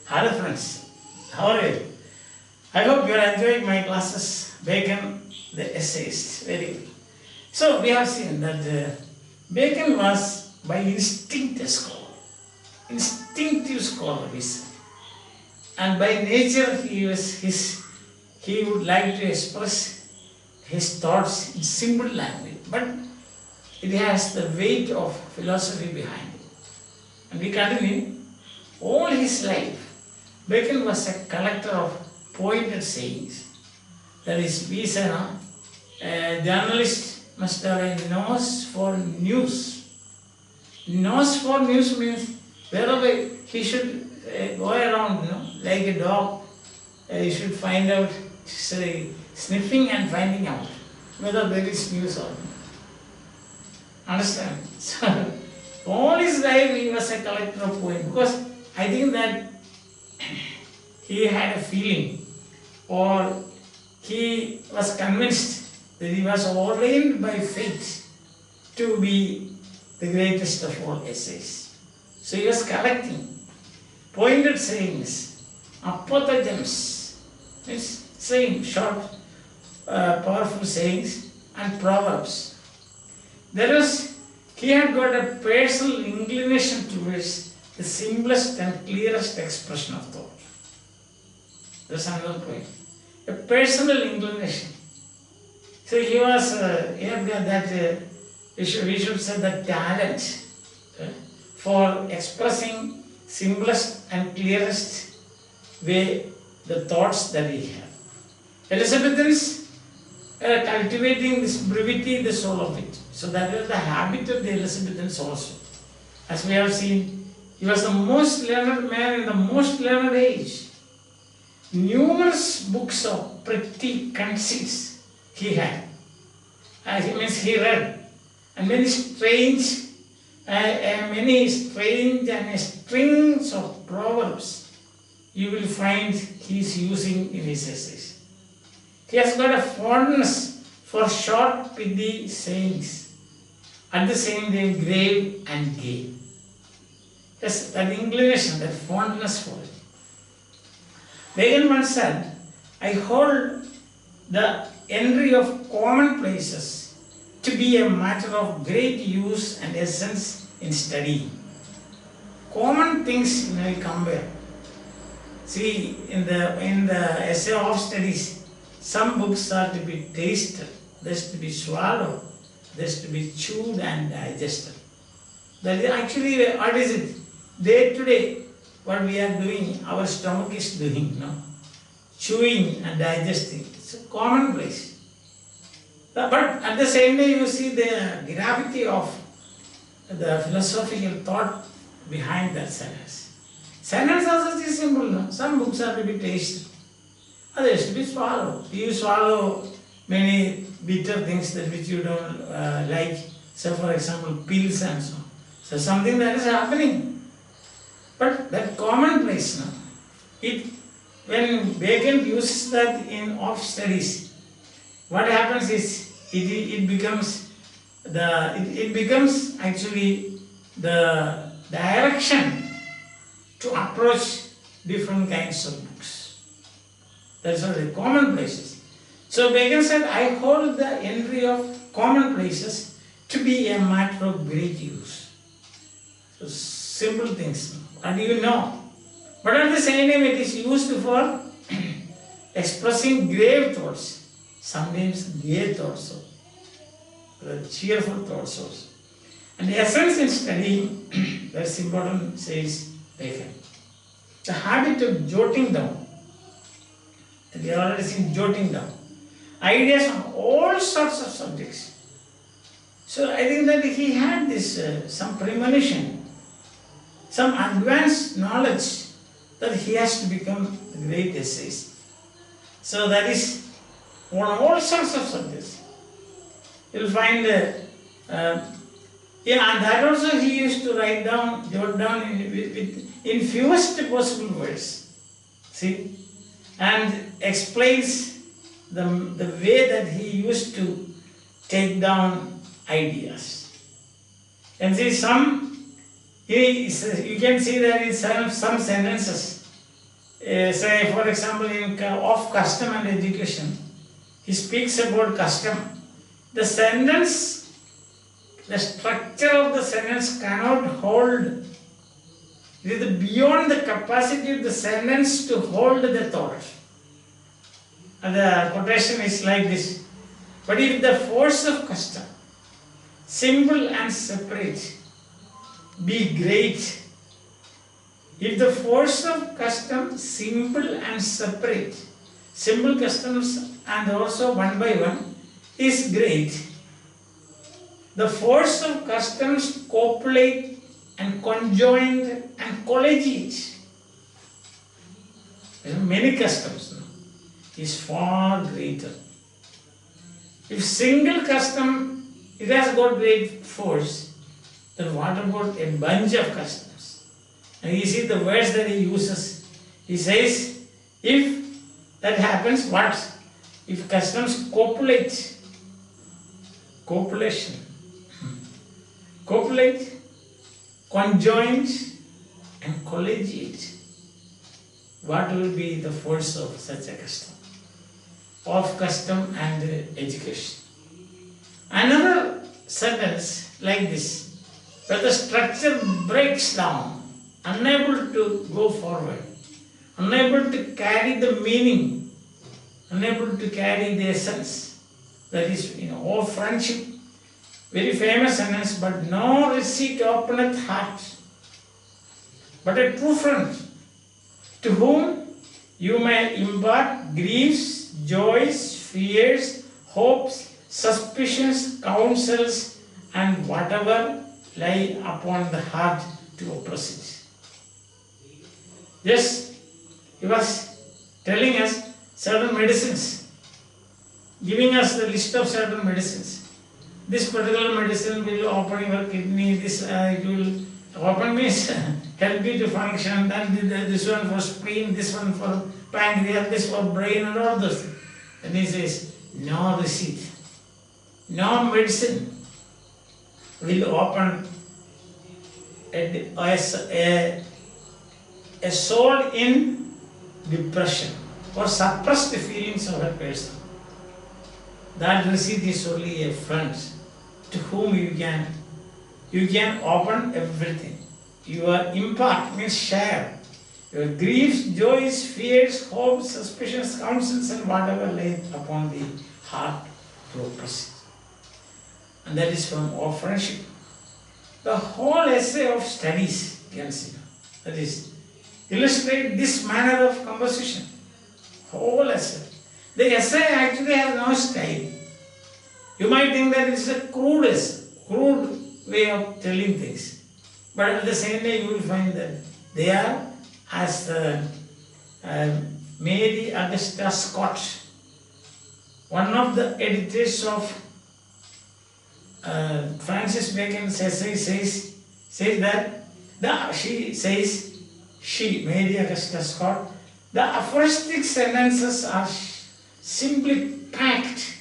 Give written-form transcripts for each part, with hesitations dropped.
Hello friends, how are you? I hope you are enjoying my classes. Bacon, the essayist, very good. So we have seen that Bacon was by instinct a scholar, instinctive scholar we say. And by nature he would like to express his thoughts in simple language, but it has the weight of philosophy behind it. And we continue. All his life, Bacon was a collector of pointed sayings. That is, we say, a journalist must have a nose for news. Nose for news means wherever he should go around, like a dog, he should find out, sniffing and finding out whether there is news or not. Understand? So, all his life he was a collector of poems, because I think that he had a feeling, or he was convinced that he was ordained by fate to be the greatest of all essayists. So he was collecting pointed sayings, aphorisms, means saying short, powerful sayings, and proverbs. He had got a personal inclination towards the simplest and clearest expression of thought. That's another point. A personal inclination. So he had got that, we should say, the talent for expressing simplest and clearest way the thoughts that he had. Elizabethans cultivating this brevity, the soul of it. So that was the habit of the Elizabethans also. As we have seen, he was the most learned man in the most learned age. Numerous books of pretty conceits he had. He read. And many strange and strings of proverbs you will find he is using in his essays. He has got a fondness for short, pithy sayings, at the same time grave and gay. Yes, that inclination, that fondness for it. Bacon once said, I hold the entry of commonplaces to be a matter of great use and essence in study. Common things we compare. See, in the essay of studies, some books are to be tasted, there's to be swallowed, there's to be chewed and digested. That is actually, what is it? Day to day, what we are doing, our stomach is doing, chewing and digesting. It's a commonplace. But at the same time, you see the gravity of the philosophical thought behind that sentence. Sentence also is simple. Some books are to be tasted, others to be swallowed. You swallow many bitter things that which you don't like. So, for example, pills and so on. So, something that is happening. But that commonplace, when Bacon uses that in off studies, what happens is it becomes actually the direction to approach different kinds of books. That's what the commonplaces. So Bacon said, I hold the entry of commonplaces to be a matter of great use. So simple things. And you know. But at the same time, it is used for expressing grave thoughts, sometimes gay thoughts, cheerful thoughts also. And the essence in studying, that's important, says Bacon. The habit of jotting down. We have already seen jotting down. Ideas on all sorts of subjects. So I think that he had this, some premonition, some advanced knowledge that he has to become a great essayist. So that is on all sorts of subjects. You will find, and that also he used to jot down in fewest possible words. See, and explains the way that he used to take down ideas. And see, you can see that in some sentences say for example in of custom and education, he speaks about custom. The sentence, the structure of the sentence cannot hold. It is beyond the capacity of the sentence to hold the thought. And the quotation is like this. But if the force of custom, simple and separate, be great, if the force of custom, simple and separate, simple customs and also one by one, is great, the force of customs copulate and conjoined and collegiate, many customs, is far greater. If single custom, it has got great force, then what about a bunch of customs? And you see the words that he uses. He says, if that happens, what? If customs copulate, copulation, copulate, conjoined and collegiate, what will be the force of such a custom? Of custom and education. Another sentence like this, where the structure breaks down, unable to go forward, unable to carry the meaning, unable to carry the essence. That is, oh friendship, very famous sentence, but no receipt openeth heart, but a true friend, to whom you may impart griefs, joys, fears, hopes, suspicions, counsels, and whatever lie upon the heart to oppress it. Yes, he was telling us certain medicines, giving us the list of certain medicines. This particular medicine will open your kidney, it will open means help you to function, then this one for spleen, this one for pancreas, this for brain and all those things. And he says, no receipt, no medicine will open a soul in depression or suppressed feelings of a person. That receipt is only a friend to whom you can open everything. Your impart means share. Your griefs, joys, fears, hopes, suspicions, counsels, and whatever lay upon the heart to oppress it. And that is from our friendship. The whole essay of studies, you can see, that is, illustrate this manner of composition. Whole essay. The essay actually has no style. You might think that it's a crude way of telling things. But at the same time, you will find that they are, as Mary Augusta Scott, one of the editors of Francis Bacon's essay, says that Mary Augusta Scott, the aphoristic sentences are simply packed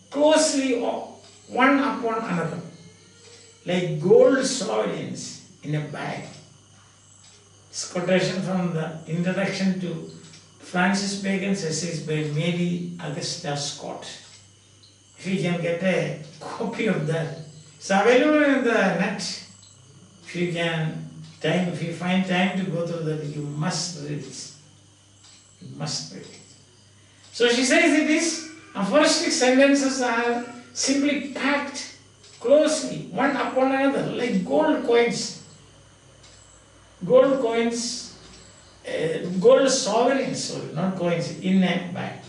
closely one upon another, like gold sovereigns in a bag. This quotation from the introduction to Francis Bacon's essays by Mary Augusta Scott. If you can get a copy of that, it's available in the net. If you find time to go through that, you must read it. You must read it. So she says it is, aphoristic sentences are simply packed closely, one upon another, like gold coins. Gold coins, gold sovereigns, sorry, not coins, in a bag.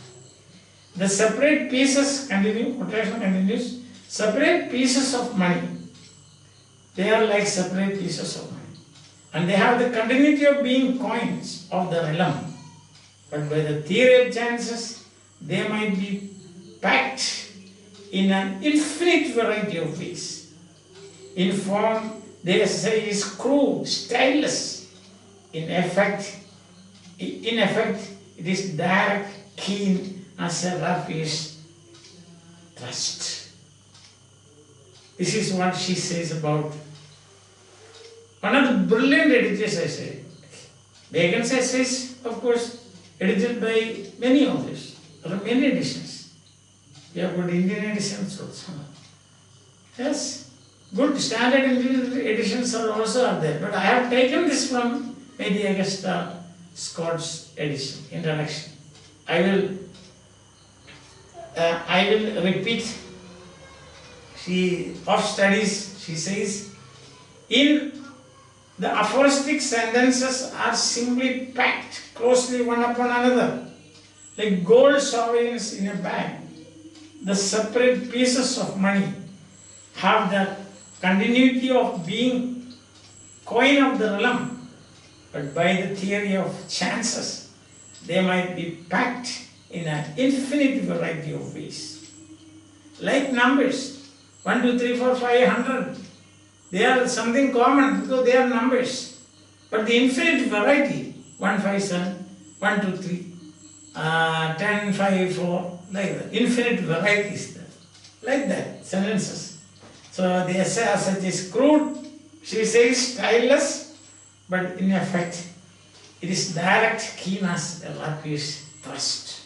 The separate pieces, quotation continues, separate pieces of money. They are like separate pieces of money. And they have the continuity of being coins of the realm. But by the theory of chances, they might be packed in an infinite variety of ways. In form, they say is crude, styleless. In effect, it is dark, keen, as a rapish thrust. This is what she says about one of the brilliant editors, I say. Bacon's essays of course, edited by many authors. There are many editions. We have good Indian editions also. Yes, good standard Indian editions are also there. But I have taken this from maybe Augusta Scott's edition, introduction. I will repeat. Of studies, she says, in the aphoristic sentences are simply packed closely one upon another, like gold sovereigns in a bag. The separate pieces of money have the continuity of being coin of the realm, but by the theory of chances, they might be packed in an infinite variety of ways. Like numbers, 1, 2, 3, 4, 5, 100. They are something common because they are numbers. But the infinite variety, 1, 5, 7, 1, 2, 3, 10, 5, 4, like that. Infinite variety is there. Like that, sentences. So the essay as such is crude, she says styleless, but in effect, it is direct, keen as a rapier thrust.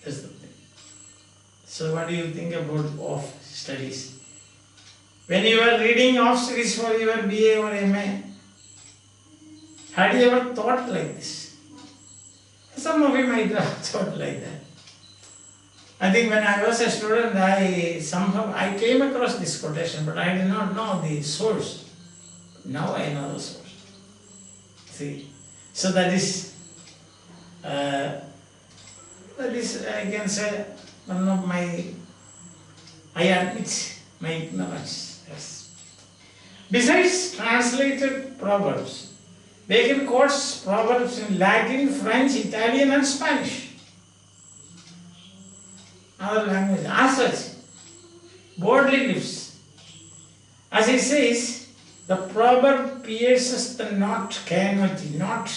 That's the thing. So what do you think about off studies? When you were reading off studies for your BA or MA, had you ever thought like this? Some of you might have thought like that. I think when I was a student, I came across this quotation, but I did not know the source. Now I know the source. See, so that is I can say, one of I admit my ignorance. Yes. Besides translated Proverbs, Bacon quotes Proverbs in Latin, French, Italian, and Spanish. Other language. As such, boldly lives. As he says, the proverb pierces the knot, not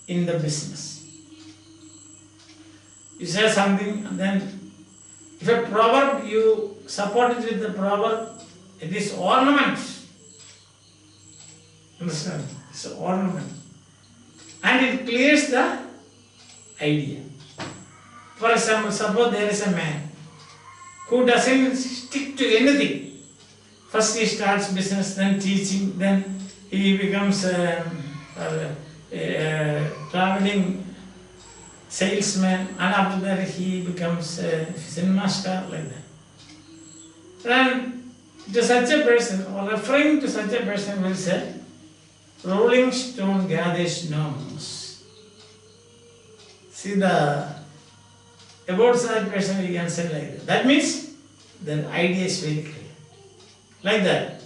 in the business. You say something, and then if a proverb, you support it with the proverb, it is ornament. Understand? It's an ornament. And it clears the idea. For example, suppose there is a man who doesn't stick to anything. First he starts business, then teaching, then he becomes a traveling salesman, and after that he becomes a cinema star, like that. Then to such a person, or referring to such a person, will say, rolling stone gathers no moss. See, about such person we can say like that. That means the idea is very clear. Like that.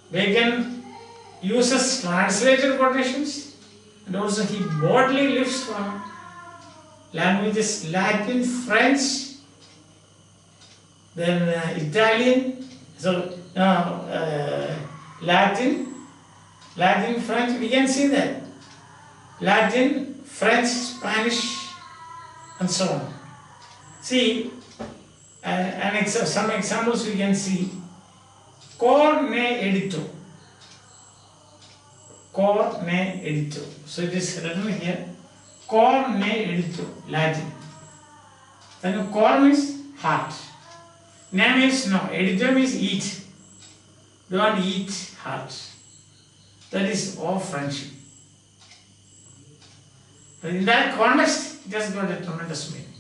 Bacon uses translated quotations, and also he boldly lifts from languages Latin, French, then Italian, so Latin, French, we can see that. Latin, French, Spanish, and so on. See, some examples we can see. Cor ne edito. Cor ne edito. So it is written here. Cor ne edito, Latin. Then cor means heart. Ne means no. Edito means eat. Don't eat heart. That is all friendship. But in that context, it has got a tremendous meaning.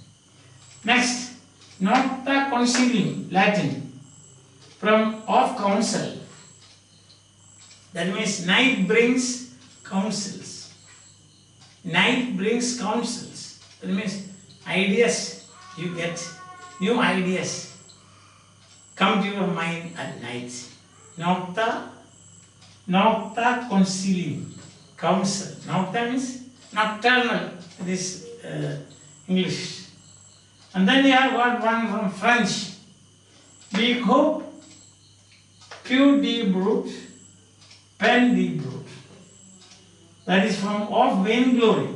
Next, nota concilium, Latin. From of counsel. That means night brings counsels. Night brings counsels. That means ideas, you get new ideas come to your mind at night. Nocta concilium, counsel. Nocta means nocturnal, this English. And then you have got one from French. We hope Q de brute, pen de brute. That is from of vainglory.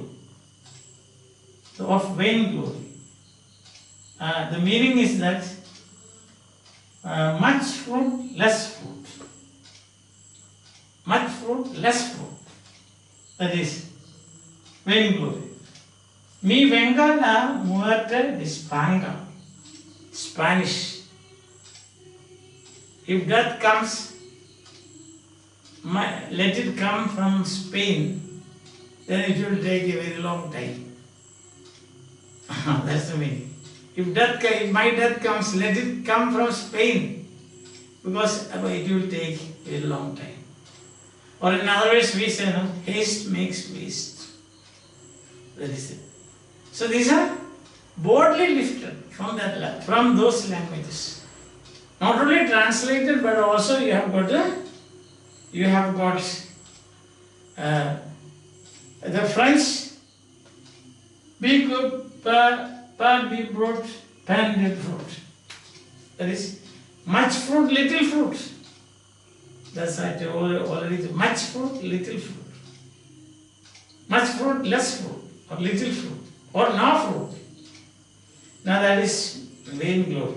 So of vainglory. The meaning is that much fruit, less fruit. Much fruit, less fruit. That is vainglory. Mi venga la muerte de Spanga. Spanish. If death comes, let it come from Spain, then it will take a very long time. That's the meaning. If my death comes, let it come from Spain, because it will take a very long time. Or in other words, we say, no, haste makes waste. That is it. So these are boldly lifted from those languages. Not only translated, but also you have got the French. Be good, per be brought, pan did fruit. That is much fruit, little fruit. That's right, already. Much fruit, little fruit. Much fruit, less fruit, or little fruit, or no fruit. Now that is vainglory.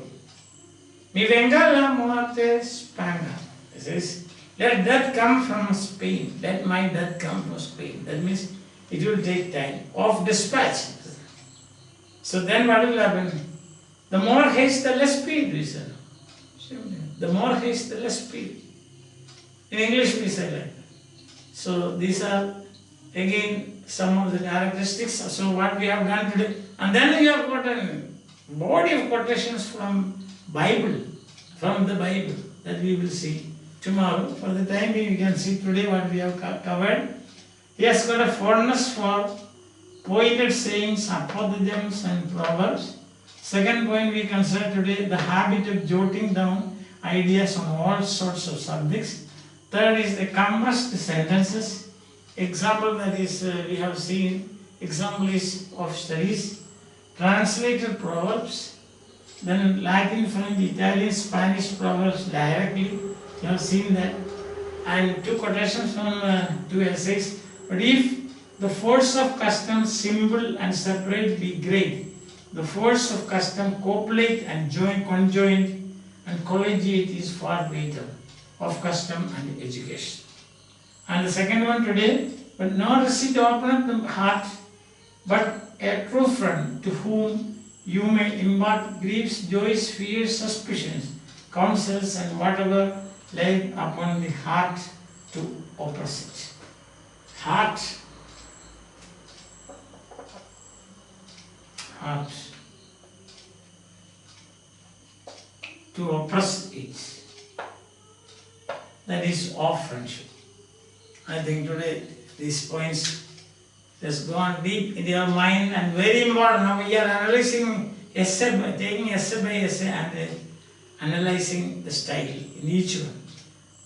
Mi venga la muerte Spanga. This is, let death come from Spain. Let my death come from Spain. That means it will take time of dispatch. So then what will happen? The more haste, the less speed, we say. The more haste, the less speed. In English we say like that. So these are again some of the characteristics. So what we have done today. And then we have got a body of quotations from the Bible that we will see tomorrow. For the time being, we can see today what we have covered. He has got a fondness for pointed sayings, aphorisms and proverbs. Second point we consider today, the habit of jotting down ideas on all sorts of subjects. Third is the compressed sentences. Example that is we have seen, example is of studies. Translated proverbs, then Latin, French, Italian, Spanish proverbs directly. You have seen that. And two quotations from two essays. But if the force of custom, simple and separate be great, the force of custom, copulate and conjoined and collegiate is far greater, of custom and education. And the second one today, but not receipt open up the heart, but a true friend to whom you may impart griefs, joys, fears, suspicions, counsels, and whatever laid upon the heart to oppress it. Heart. To oppress it. That is of friendship. I think today these points has gone deep in your mind and very important. Now we are analyzing essay, taking essay by essay and analyzing the style in each one.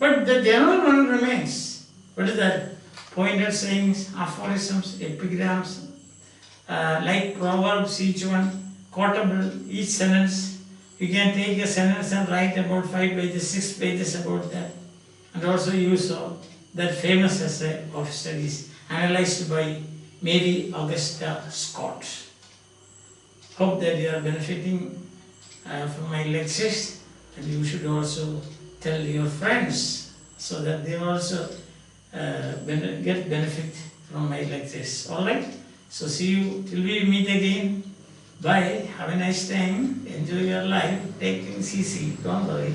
But the general one remains. What is that? Pointed sayings, aphorisms, epigrams, like Proverbs, each one, quotable, each sentence. You can take a sentence and write about 5 pages, 6 pages about that. And also use that famous essay of studies analyzed by Mary Augusta Scott. Hope that you are benefiting from my lectures, and you should also tell your friends so that they also get benefit from my lectures. Alright? So see you till we meet again. Bye. Have a nice time. Enjoy your life. Take things easy. Don't worry.